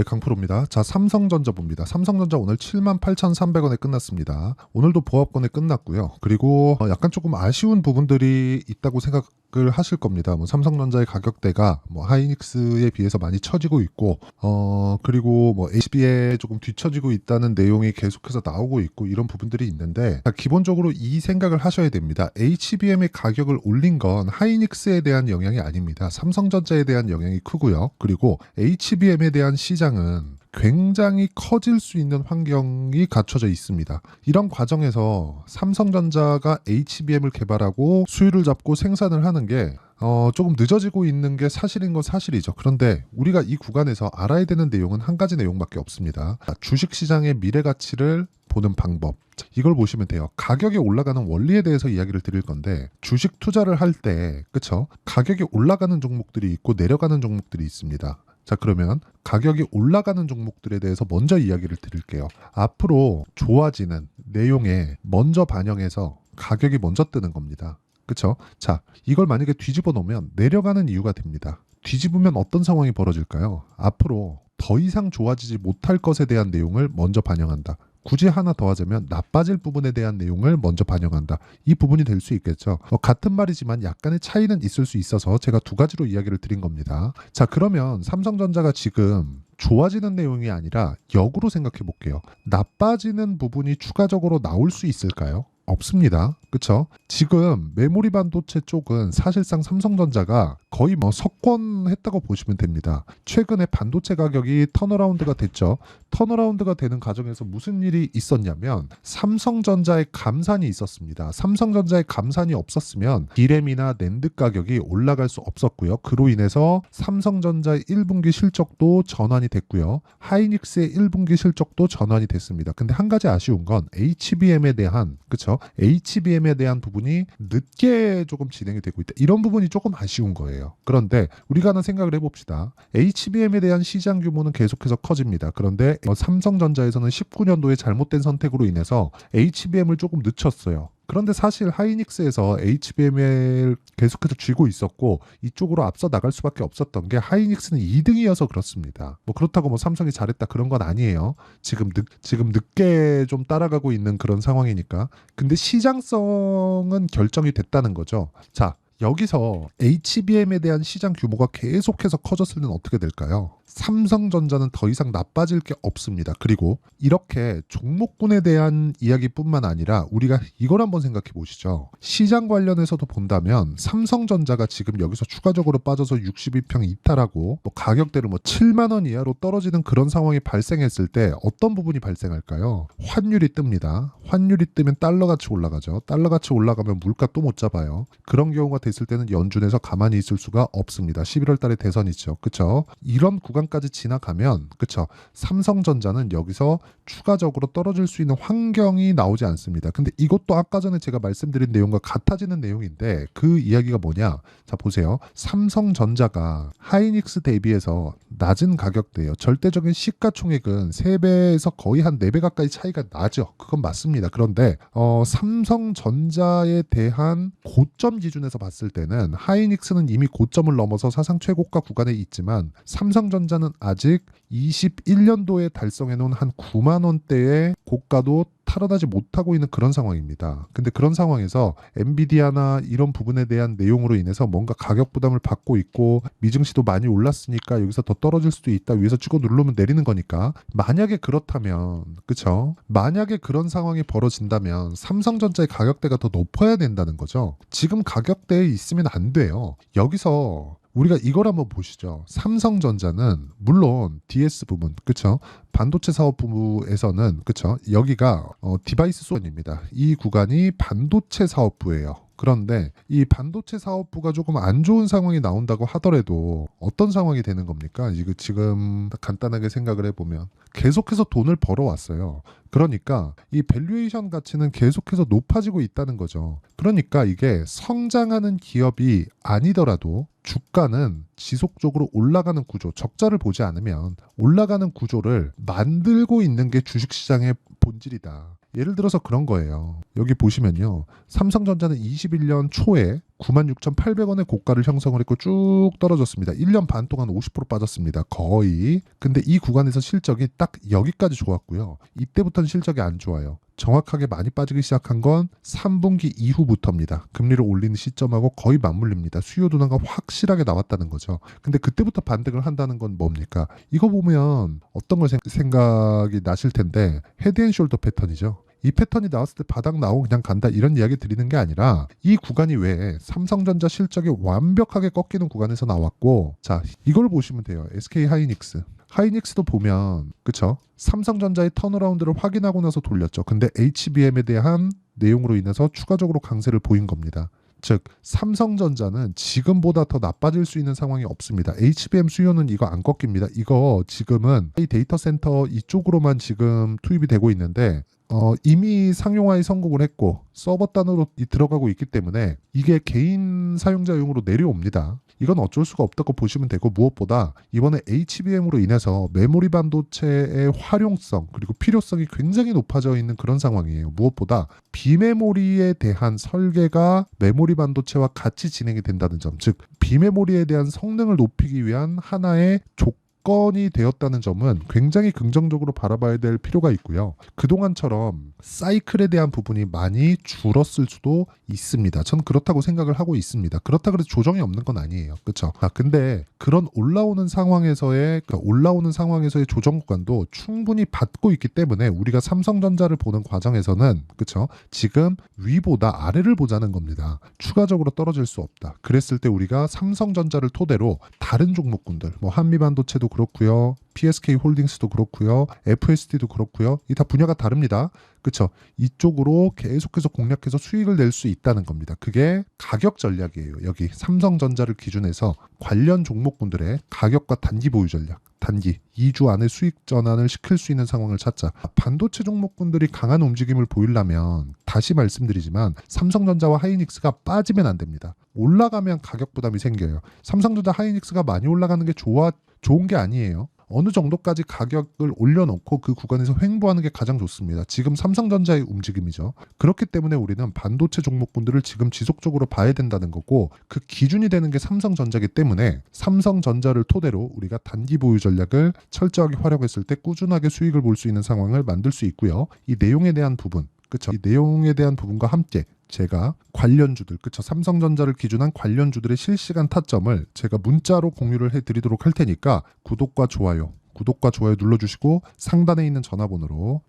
네, 강프로입니다. 자, 삼성전자 봅니다. 삼성전자 오늘 78,300원에 끝났습니다. 오늘도 보합권에 끝났고요. 그리고 약간 조금 아쉬운 부분들이 있다고 생각을 하실 겁니다. 뭐 삼성전자의 가격대가 뭐 하이닉스에 비해서 많이 처지고 있고, 그리고 뭐 HB에 조금 뒤처지고 있다는 내용이 계속해서 나오고 있고 이런 부분들이 있는데, 기본적으로 이 생각을 하셔야 됩니다. HBM의 가격을 올린 건 하이닉스에 대한 영향이 아닙니다. 삼성전자에 대한 영향이 크고요. 그리고 HBM에 대한 시장은 굉장히 커질 수 있는 환경이 갖춰져 있습니다. 이런 과정에서 삼성전자가 HBM을 개발하고 수율을 잡고 생산을 하는 게 조금 늦어지고 있는 게 사실인 건 사실이죠. 그런데 우리가 이 구간에서 알아야 되는 내용은 한 가지 내용밖에 없습니다. 주식시장의 미래 가치를 보는 방법. 이걸 보시면 돼요. 가격이 올라가는 원리에 대해서 이야기를 드릴 건데, 주식 투자를 할 때, 그쵸? 가격이 올라가는 종목들이 있고 내려가는 종목들이 있습니다. 자, 그러면 가격이 올라가는 종목들에 대해서 먼저 이야기를 드릴게요. 앞으로 좋아지는 내용에 먼저 반영해서 가격이 먼저 뜨는 겁니다. 그쵸? 자, 이걸 만약에 뒤집어 놓으면 내려가는 이유가 됩니다. 뒤집으면 어떤 상황이 벌어질까요? 앞으로 더 이상 좋아지지 못할 것에 대한 내용을 먼저 반영한다. 굳이 하나 더 하자면 나빠질 부분에 대한 내용을 먼저 반영한다. 이 부분이 될 수 있겠죠. 같은 말이지만 약간의 차이는 있을 수 있어서 제가 두 가지로 이야기를 드린 겁니다. 자, 그러면 삼성전자가 지금 좋아지는 내용이 아니라 역으로 생각해 볼게요. 나빠지는 부분이 추가적으로 나올 수 있을까요? 없습니다. 그쵸? 지금 메모리 반도체 쪽은 사실상 삼성전자가 거의 뭐 석권했다고 보시면 됩니다. 최근에 반도체 가격이 턴어라운드가 됐죠. 턴어라운드가 되는 과정에서 무슨 일이 있었냐면 삼성전자의 감산이 있었습니다. 삼성전자의 감산이 없었으면 D램이나 낸드 가격이 올라갈 수 없었고요. 그로 인해서 삼성전자의 1분기 실적도 전환이 됐고요. 하이닉스의 1분기 실적도 전환이 됐습니다. 근데 한 가지 아쉬운 건 HBM에 대한, 그쵸? HBM에 대한 부분이 늦게 조금 진행이 되고 있다. 이런 부분이 조금 아쉬운 거예요. 그런데 우리가 하나 생각을 해봅시다. HBM에 대한 시장 규모는 계속해서 커집니다. 그런데 삼성전자에서는 19년도에 잘못된 선택으로 인해서 HBM을 조금 늦췄어요. 그런데 사실 하이닉스에서 HBM을 계속해서 쥐고 있었고 이쪽으로 앞서 나갈 수밖에 없었던 게 하이닉스는 2등이어서 그렇습니다. 뭐 그렇다고 뭐 삼성이 잘했다 그런 건 아니에요. 지금 늦게 좀 따라가고 있는 그런 상황이니까. 근데 시장성은 결정이 됐다는 거죠. 자, 여기서 HBM에 대한 시장 규모가 계속해서 커졌을 때는 어떻게 될까요? 삼성전자는 더 이상 나빠질 게 없습니다. 그리고 이렇게 종목군에 대한 이야기뿐만 아니라 우리가 이걸 한번 생각해 보시죠. 시장 관련해서도 본다면 삼성전자가 지금 여기서 추가적으로 빠져서 62평 이탈하고 뭐 가격대를 뭐 7만 원 이하로 떨어지는 그런 상황이 발생했을 때 어떤 부분이 발생할까요? 환율이 뜹니다. 환율이 뜨면 달러 가치 올라가죠. 달러 가치 올라가면 물가 또 못 잡아요. 그런 경우가 됐을 때는 연준에서 가만히 있을 수가 없습니다. 11월 달에 대선이 있죠. 그쵸? 이런 구간까지 지나가면, 그쵸? 삼성전자는 여기서 추가적으로 떨어질 수 있는 환경이 나오지 않습니다. 근데 이것도 아까 전에 제가 말씀드린 내용과 같아지는 내용인데 그 이야기가 뭐냐? 자, 보세요. 삼성전자가 하이닉스 대비해서 낮은 가격대예요. 절대적인 시가총액은 3배에서 거의 한 4배 가까이 차이가 나죠. 그건 맞습니다. 그런데 삼성전자에 대한 고점 기준에서 봤을 때는 하이닉스는 이미 고점을 넘어서 사상 최고가 구간에 있지만 삼성전자는 아직 21년도에 달성해 놓은 한 9만 원대의 고가도 탈환하지 못하고 있는 그런 상황입니다. 근데 그런 상황에서 엔비디아나 이런 부분에 대한 내용으로 인해서 뭔가 가격 부담을 받고 있고 미증시도 많이 올랐으니까 여기서 더 떨어질 수도 있다. 위에서 찍어 누르면 내리는 거니까. 만약에 그렇다면, 그쵸? 만약에 그런 상황이 벌어진다면 삼성전자의 가격대가 더 높아야 된다는 거죠. 지금 가격대에 있으면 안 돼요. 여기서 우리가 이걸 한번 보시죠. 삼성전자는 물론 DS 부분, 그쵸? 반도체 사업부에서는, 그쵸? 여기가 디바이스 소원입니다. 이 구간이 반도체 사업부예요. 그런데 이 반도체 사업부가 조금 안 좋은 상황이 나온다고 하더라도 어떤 상황이 되는 겁니까? 이거 지금 간단하게 생각을 해보면 계속해서 돈을 벌어왔어요. 그러니까 이 밸류에이션 가치는 계속해서 높아지고 있다는 거죠. 그러니까 이게 성장하는 기업이 아니더라도 주가는 지속적으로 올라가는 구조, 적자를 보지 않으면 올라가는 구조를 만들고 있는 게 주식시장의 본질이다. 예를 들어서 그런 거예요. 여기 보시면요. 삼성전자는 21년 초에 96,800원의 고가를 형성을 했고 쭉 떨어졌습니다. 1년 반 동안 50% 빠졌습니다. 거의. 근데 이 구간에서 실적이 딱 여기까지 좋았고요. 이때부터는 실적이 안 좋아요. 정확하게 많이 빠지기 시작한 건 3분기 이후부터입니다. 금리를 올리는 시점하고 거의 맞물립니다. 수요 둔화가 확실하게 나왔다는 거죠. 근데 그때부터 반등을 한다는 건 뭡니까? 이거 보면 어떤 걸 생각이 나실 텐데 헤드앤숄더 패턴이죠. 이 패턴이 나왔을 때 바닥 나오고 그냥 간다 이런 이야기 드리는 게 아니라 이 구간이 왜 삼성전자 실적이 완벽하게 꺾이는 구간에서 나왔고, 자 이걸 보시면 돼요. SK 하이닉스도 보면 그쵸? 삼성전자의 턴어라운드를 확인하고 나서 돌렸죠. 근데 HBM에 대한 내용으로 인해서 추가적으로 강세를 보인 겁니다. 즉 삼성전자는 지금보다 더 나빠질 수 있는 상황이 없습니다. HBM 수요는 이거 안 꺾입니다. 이거 지금은 이 데이터 센터 이쪽으로만 지금 투입이 되고 있는데 이미 상용화에 성공을 했고 서버 단으로 들어가고 있기 때문에 이게 개인 사용자용으로 내려옵니다. 이건 어쩔 수가 없다고 보시면 되고, 무엇보다 이번에 HBM으로 인해서 메모리 반도체의 활용성 그리고 필요성이 굉장히 높아져 있는 그런 상황이에요. 무엇보다 비메모리에 대한 설계가 메모리 반도체와 같이 진행이 된다는 점, 즉 비메모리에 대한 성능을 높이기 위한 하나의 조건이 되었다는 점은 굉장히 긍정적으로 바라봐야 될 필요가 있고요. 그동안처럼 사이클에 대한 부분이 많이 줄었을 수도 있습니다. 전 그렇다고 생각을 하고 있습니다. 그렇다고 해서 조정이 없는 건 아니에요. 그렇죠? 근데 그런 올라오는 상황에서의 조정 구간도 충분히 받고 있기 때문에 우리가 삼성전자를 보는 과정에서는 그렇죠? 지금 위보다 아래를 보자는 겁니다. 추가적으로 떨어질 수 없다. 그랬을 때 우리가 삼성전자를 토대로 다른 종목군들, 뭐 한미반도체도 그렇고요. PSK 홀딩스도 그렇고요. FSD도 그렇고요. 이 다 분야가 다릅니다. 그렇죠? 이쪽으로 계속해서 공략해서 수익을 낼 수 있다는 겁니다. 그게 가격 전략이에요. 여기 삼성전자를 기준해서 관련 종목군들의 가격과 단기 보유 전략. 단기 2주 안에 수익 전환을 시킬 수 있는 상황을 찾자. 반도체 종목군들이 강한 움직임을 보이려면 다시 말씀드리지만 삼성전자와 하이닉스가 빠지면 안 됩니다. 올라가면 가격 부담이 생겨요. 삼성전자 하이닉스가 많이 올라가는 게 좋은 게 아니에요. 어느 정도까지 가격을 올려놓고 그 구간에서 횡보하는 게 가장 좋습니다. 지금 삼성전자의 움직임이죠. 그렇기 때문에 우리는 반도체 종목군들을 지금 지속적으로 봐야 된다는 거고, 그 기준이 되는 게 삼성전자이기 때문에 삼성전자를 토대로 우리가 단기 보유 전략을 철저하게 활용했을 때 꾸준하게 수익을 볼 수 있는 상황을 만들 수 있고요. 이 내용에 대한 부분, 그렇죠? 이 내용에 대한 부분과 함께 제가 관련주들, 그쵸? 삼성전자를 기준한 관련주들의 실시간 타점을 제가 문자로 공유를 해드리도록 할 테니까 구독과 좋아요 눌러주시고 상단에 있는 전화번호로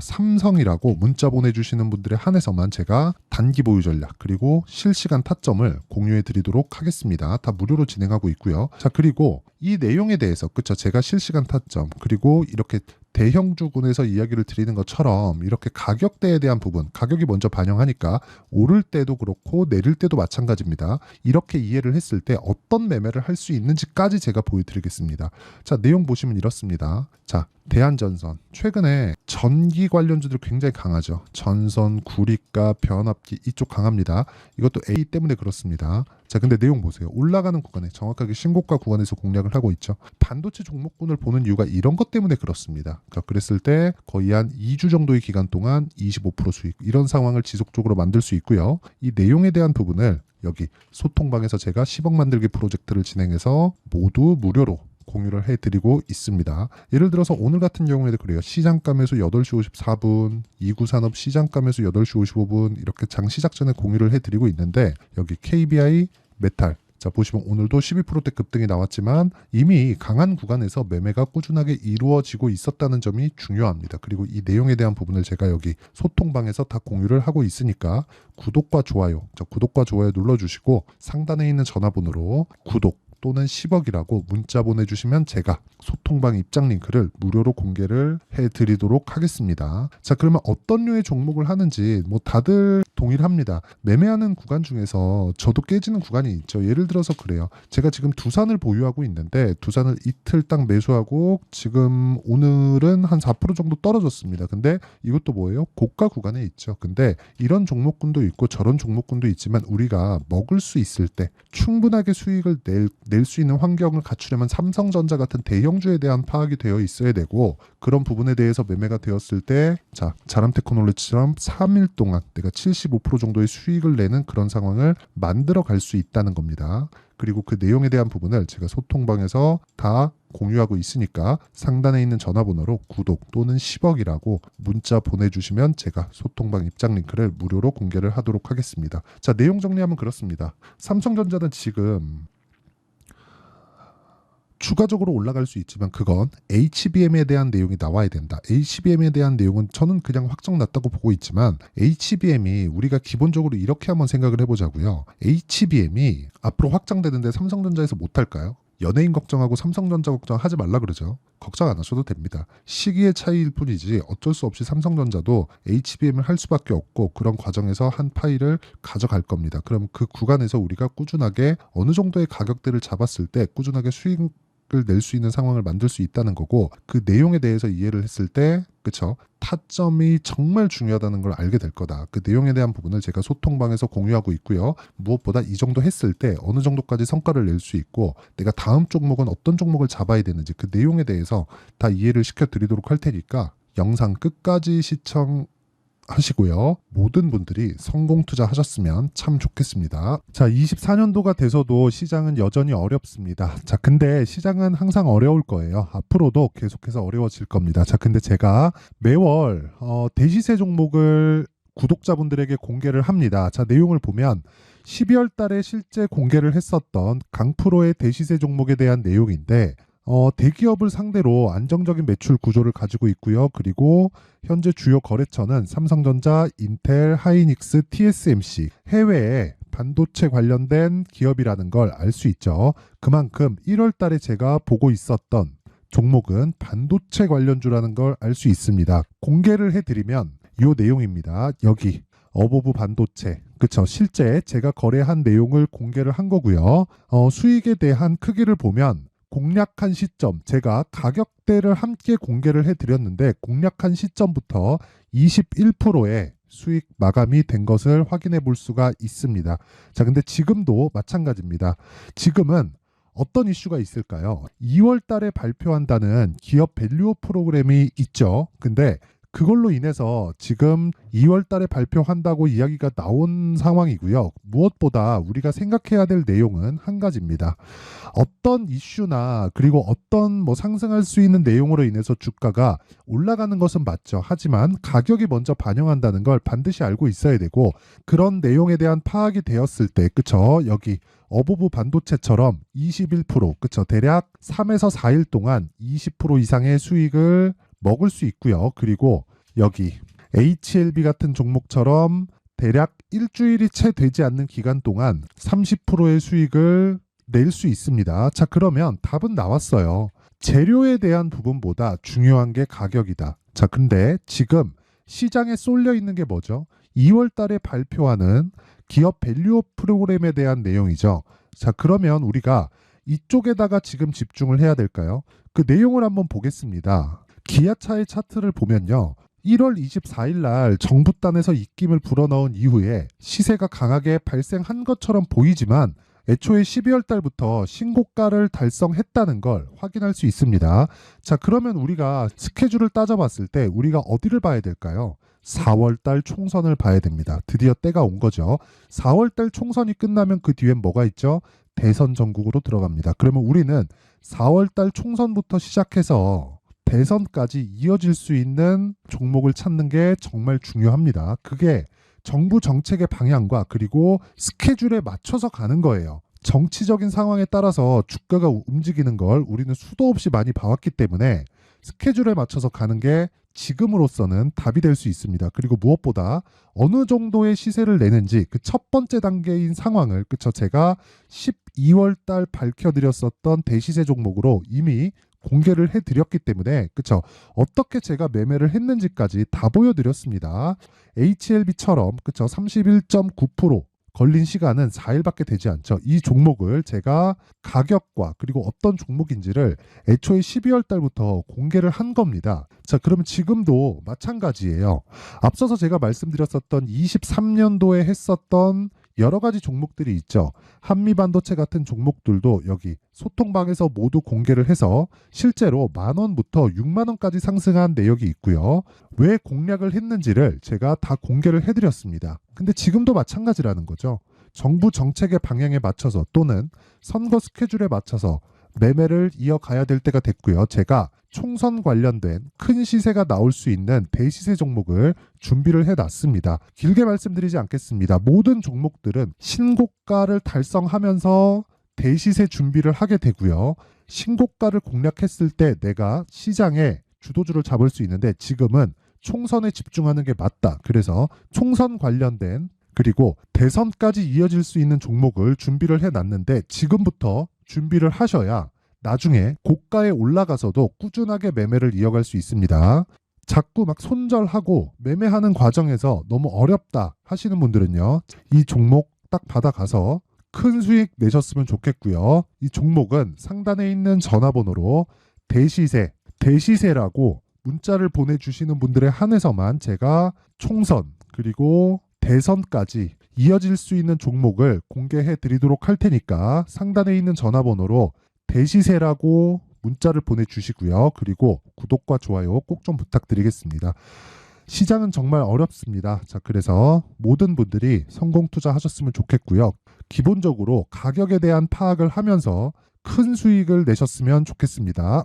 삼성이라고 문자 보내주시는 분들에 한해서만 제가 단기 보유 전략 그리고 실시간 타점을 공유해 드리도록 하겠습니다. 다 무료로 진행하고 있고요. 자, 그리고 이 내용에 대해서 그쵸? 제가 실시간 타점 그리고 이렇게 대형주군에서 이야기를 드리는 것처럼 이렇게 가격대에 대한 부분, 가격이 먼저 반영하니까 오를 때도 그렇고 내릴 때도 마찬가지입니다. 이렇게 이해를 했을 때 어떤 매매를 할 수 있는지까지 제가 보여드리겠습니다. 자, 내용 보시면 이렇습니다. 자, 대한전선. 최근에 전기 관련주들 굉장히 강하죠. 전선, 구리가, 변압기 이쪽 강합니다. 이것도 A 때문에 그렇습니다. 자, 근데 내용 보세요. 올라가는 구간에 정확하게 신고가 구간에서 공략을 하고 있죠. 반도체 종목군을 보는 이유가 이런 것 때문에 그렇습니다. 그랬을 때 거의 한 2주 정도의 기간 동안 25% 수익 이런 상황을 지속적으로 만들 수 있고요. 이 내용에 대한 부분을 여기 소통방에서 제가 10억 만들기 프로젝트를 진행해서 모두 무료로 공유를 해드리고 있습니다. 예를 들어서 오늘 같은 경우에도 그래요. 시장가 매수 8시 54분, 2구산업 시장가 매수 8시 55분 이렇게 장 시작 전에 공유를 해드리고 있는데 여기 KBI 메탈 자 보시면 오늘도 12%대 급등이 나왔지만 이미 강한 구간에서 매매가 꾸준하게 이루어지고 있었다는 점이 중요합니다. 그리고 이 내용에 대한 부분을 제가 여기 소통방에서 다 공유를 하고 있으니까 구독과 좋아요 눌러주시고 상단에 있는 전화번호로 구독 또는 10억이라고 문자 보내주시면 제가 소통방 입장 링크를 무료로 공개를 해드리도록 하겠습니다. 자, 그러면 어떤 류의 종목을 하는지 뭐 다들 동일합니다. 매매하는 구간 중에서 저도 깨지는 구간이 있죠. 예를 들어서 그래요. 제가 지금 두산을 보유하고 있는데 두산을 이틀 딱 매수하고 지금 오늘은 한 4% 정도 떨어졌습니다. 근데 이것도 뭐예요? 고가 구간에 있죠. 근데 이런 종목군도 있고 저런 종목군도 있지만 우리가 먹을 수 있을 때 충분하게 수익을 낼 낼 수 있는 환경을 갖추려면 삼성전자 같은 대형주에 대한 파악이 되어 있어야 되고, 그런 부분에 대해서 매매가 되었을 때 자람테크놀로지처럼 3일 동안 내가 75% 정도의 수익을 내는 그런 상황을 만들어 갈 수 있다는 겁니다. 그리고 그 내용에 대한 부분을 제가 소통방에서 다 공유하고 있으니까 상단에 있는 전화번호로 구독 또는 10억이라고 문자 보내주시면 제가 소통방 입장 링크를 무료로 공개를 하도록 하겠습니다. 자, 내용 정리하면 그렇습니다. 삼성전자는 지금 추가적으로 올라갈 수 있지만 그건 HBM에 대한 내용이 나와야 된다. HBM에 대한 내용은 저는 그냥 확정 났다고 보고 있지만, HBM이 우리가 기본적으로 이렇게 한번 생각을 해보자고요. HBM이 앞으로 확장되는데 삼성전자에서 못할까요? 연예인 걱정하고 삼성전자 걱정하지 말라 그러죠. 걱정 안 하셔도 됩니다. 시기의 차이일 뿐이지 어쩔 수 없이 삼성전자도 HBM을 할 수밖에 없고, 그런 과정에서 한 파일을 가져갈 겁니다. 그럼 그 구간에서 우리가 꾸준하게 어느 정도의 가격대를 잡았을 때 꾸준하게 수익을 낼 수 있는 상황을 만들 수 있다는 거고, 그 내용에 대해서 이해를 했을 때 그쵸? 타점이 정말 중요하다는 걸 알게 될 거다. 그 내용에 대한 부분을 제가 소통방에서 공유하고 있고요. 무엇보다 이 정도 했을 때 어느 정도까지 성과를 낼 수 있고, 내가 다음 종목은 어떤 종목을 잡아야 되는지 그 내용에 대해서 다 이해를 시켜드리도록 할 테니까 영상 끝까지 시청하시고요. 모든 분들이 성공 투자하셨으면 참 좋겠습니다. 자, 24년도가 돼서도 시장은 여전히 어렵습니다. 자, 근데 시장은 항상 어려울 거예요. 앞으로도 계속해서 어려워질 겁니다. 자, 근데 제가 매월 대시세 종목을 구독자분들에게 공개를 합니다. 자, 내용을 보면 12월 달에 실제 공개를 했었던 강프로의 대시세 종목에 대한 내용인데, 대기업을 상대로 안정적인 매출 구조를 가지고 있고요. 그리고 현재 주요 거래처는 삼성전자, 인텔, 하이닉스, TSMC, 해외에 반도체 관련된 기업이라는 걸 알 수 있죠. 그만큼 1월 달에 제가 보고 있었던 종목은 반도체 관련주라는 걸 알 수 있습니다. 공개를 해드리면 이 내용입니다. 여기 어보브 반도체, 그쵸? 실제 제가 거래한 내용을 공개를 한 거고요. 수익에 대한 크기를 보면 공략한 시점, 제가 가격대를 함께 공개를 해드렸는데 공략한 시점부터 21%의 수익 마감이 된 것을 확인해 볼 수가 있습니다. 자, 근데 지금도 마찬가지입니다. 지금은 어떤 이슈가 있을까요? 2월 달에 발표한다는 기업 밸류업 프로그램이 있죠. 근데 그걸로 인해서 지금 2월 달에 발표한다고 이야기가 나온 상황이고요. 무엇보다 우리가 생각해야 될 내용은 한 가지입니다. 어떤 이슈나 그리고 어떤 상승할 수 있는 내용으로 인해서 주가가 올라가는 것은 맞죠. 하지만 가격이 먼저 반영한다는 걸 반드시 알고 있어야 되고, 그런 내용에 대한 파악이 되었을 때, 그쵸? 여기 어보브 반도체처럼 21%, 그쵸? 대략 3에서 4일 동안 20% 이상의 수익을 먹을 수 있고요. 그리고 여기 HLB 같은 종목처럼 대략 일주일이 채 되지 않는 기간 동안 30%의 수익을 낼 수 있습니다. 자, 그러면 답은 나왔어요. 재료에 대한 부분보다 중요한 게 가격이다. 자, 근데 지금 시장에 쏠려 있는 게 뭐죠? 2월 달에 발표하는 기업 밸류업 프로그램에 대한 내용이죠. 자, 그러면 우리가 이쪽에다가 지금 집중을 해야 될까요? 그 내용을 한번 보겠습니다. 기아차의 차트를 보면요. 1월 24일 날 정부단에서 입김을 불어넣은 이후에 시세가 강하게 발생한 것처럼 보이지만 애초에 12월 달부터 신고가를 달성했다는 걸 확인할 수 있습니다. 자, 그러면 우리가 스케줄을 따져봤을 때 우리가 어디를 봐야 될까요? 4월 달 총선을 봐야 됩니다. 드디어 때가 온 거죠. 4월 달 총선이 끝나면 그 뒤엔 뭐가 있죠? 대선 전국으로 들어갑니다. 그러면 우리는 4월 달 총선부터 시작해서 대선까지 이어질 수 있는 종목을 찾는 게 정말 중요합니다. 그게 정부 정책의 방향과 그리고 스케줄에 맞춰서 가는 거예요. 정치적인 상황에 따라서 주가가 움직이는 걸 우리는 수도 없이 많이 봐왔기 때문에 스케줄에 맞춰서 가는 게 지금으로서는 답이 될 수 있습니다. 그리고 무엇보다 어느 정도의 시세를 내는지 그 첫 번째 단계인 상황을, 그쵸? 제가 12월 달 밝혀드렸었던 대시세 종목으로 이미 공개를 해드렸기 때문에, 그쵸? 어떻게 제가 매매를 했는지까지 다 보여드렸습니다. HLB처럼, 그쵸? 31.9% 걸린 시간은 4일밖에 되지 않죠. 이 종목을 제가 가격과 그리고 어떤 종목인지를 애초에 12월 달부터 공개를 한 겁니다. 자, 그러면 지금도 마찬가지예요. 앞서서 제가 말씀드렸었던 23년도에 했었던 여러 가지 종목들이 있죠. 한미반도체 같은 종목들도 여기 소통방에서 모두 공개를 해서 실제로 10,000원부터 60,000원까지 상승한 내역이 있고요. 왜 공략을 했는지를 제가 다 공개를 해드렸습니다. 근데 지금도 마찬가지라는 거죠. 정부 정책의 방향에 맞춰서 또는 선거 스케줄에 맞춰서 매매를 이어가야 될 때가 됐고요. 제가 총선 관련된 큰 시세가 나올 수 있는 대시세 종목을 준비를 해놨습니다. 길게 말씀드리지 않겠습니다. 모든 종목들은 신고가를 달성하면서 대시세 준비를 하게 되고요. 신고가를 공략했을 때 내가 시장에 주도주를 잡을 수 있는데 지금은 총선에 집중하는 게 맞다. 그래서 총선 관련된 그리고 대선까지 이어질 수 있는 종목을 준비를 해놨는데 지금부터 준비를 하셔야 나중에 고가에 올라가서도 꾸준하게 매매를 이어갈 수 있습니다. 자꾸 막 손절하고 매매하는 과정에서 너무 어렵다 하시는 분들은요. 이 종목 딱 받아가서 큰 수익 내셨으면 좋겠고요. 이 종목은 상단에 있는 전화번호로 대시세라고 문자를 보내주시는 분들에 한해서만 제가 총선 그리고 대선까지 이어질 수 있는 종목을 공개해 드리도록 할 테니까 상단에 있는 전화번호로 대시세라고 문자를 보내주시고요. 그리고 구독과 좋아요 꼭 좀 부탁드리겠습니다. 시장은 정말 어렵습니다. 자, 그래서 모든 분들이 성공 투자하셨으면 좋겠고요. 기본적으로 가격에 대한 파악을 하면서 큰 수익을 내셨으면 좋겠습니다.